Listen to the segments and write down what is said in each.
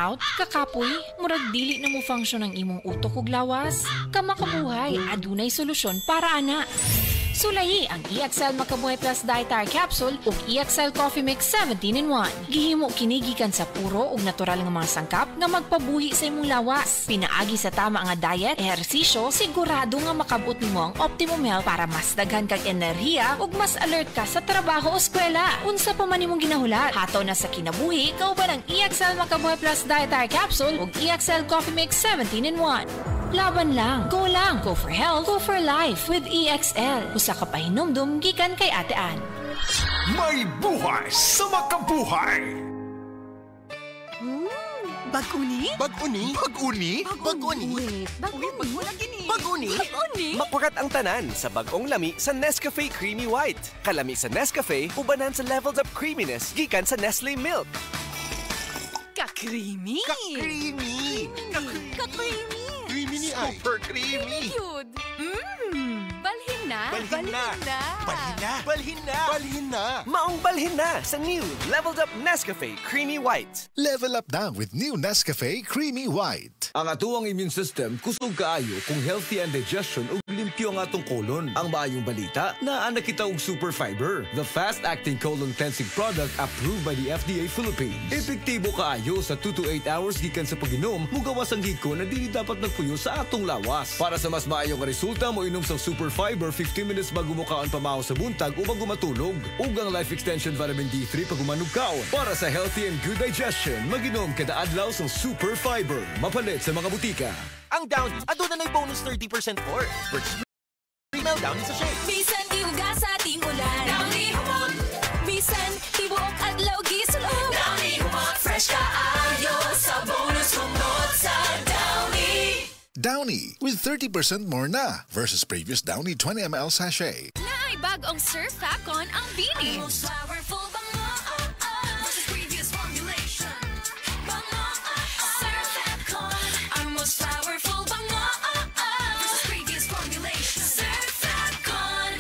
out, kakapoy, murag dili na mo function ang imong utok ug lawas. Kamakabuhay, adunay solusyon para ana. Sulayi ang EXL Makabuhay Plus Dietary Capsule ug EXL Coffee Mix 17-in-1. Gihimo kini gikan sa puro ug natural nga mga sangkap nga magpabuhi sa imong lawas. Pinaagi sa tama nga diet, ehersisyo, sigurado nga makabot nimo ang optimum health para mas daghan kag enerhiya ug mas alert ka sa trabaho o eskwela. Unsa pa man imong ginahulat, hataw na sa kinabuhi kauban ang EXL Makabuhay Plus Dietary Capsule ug EXL Coffee Mix 17-in-1. Laban lang, go for health, go for life with EXL. Usa ka pahinumdum gikan kay Ate Ann. May buhay sa makabuhay! Bag-uni? Bag-uni? Bag-uni? Bag-uni? Bag-uni? Makurat ang tanan sa bagong lami sa Nescafe Creamy White. Kalami sa Nescafe, ubanan sa levels of creaminess gikan sa Nestle Milk. Ka-creamy! Ka-creamy! Ka-creamy! Creamy ni ay! Super creamy! Cute! Balhin na! Balhin na! Balhin na! Balhin na! Balhin na! Maong balhin na sa new leveled up Nescafe Creamy White. Level up na with new Nescafe Creamy White. Ang atuang immune system kusog kaayo kung healthy ang digestion ug limpyo ang atong colon. Ang maayong balita, naa kita og super fiber, the fast-acting colon cleansing product approved by the FDA Philippines. Epektibo kaayo sa 2 to 8 hours gikan sa pag-inom, mugawas ang giko na dili dapat nagpuyo sa atong lawas. Para sa mas maayong resulta, mo inom sa super fiber 15 minutes bago mo kaon pamahaw sa buntag o bago matulog. Ug ang life extension vitamin D3 pag umanog kaon. Para sa healthy and good digestion, mag-inom kada adlaw sa super fiber. Mapalit sa mga butika. Ang Downy, aduna na'y bonus 30% for. Purchase email Downy sa shake. Bisan iuga sa timulan. Downy humot. Bisan tibuok adlaw gisulod. Downy humot. Fresh kaayo sa bonus humot sa Downy. Downy with 30% more na versus previous Downy 20 ml sachet. Naay bagong Surf Facon ang Bini. Most powerful bango versus previous formulation. Bango Surf Facon. Our most powerful bango versus previous formulation. Surf Facon.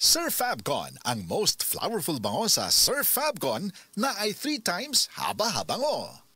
Surf Fabcon, ang most flowerful bango sa Surf Fabcon na ay 3 times haba-habango.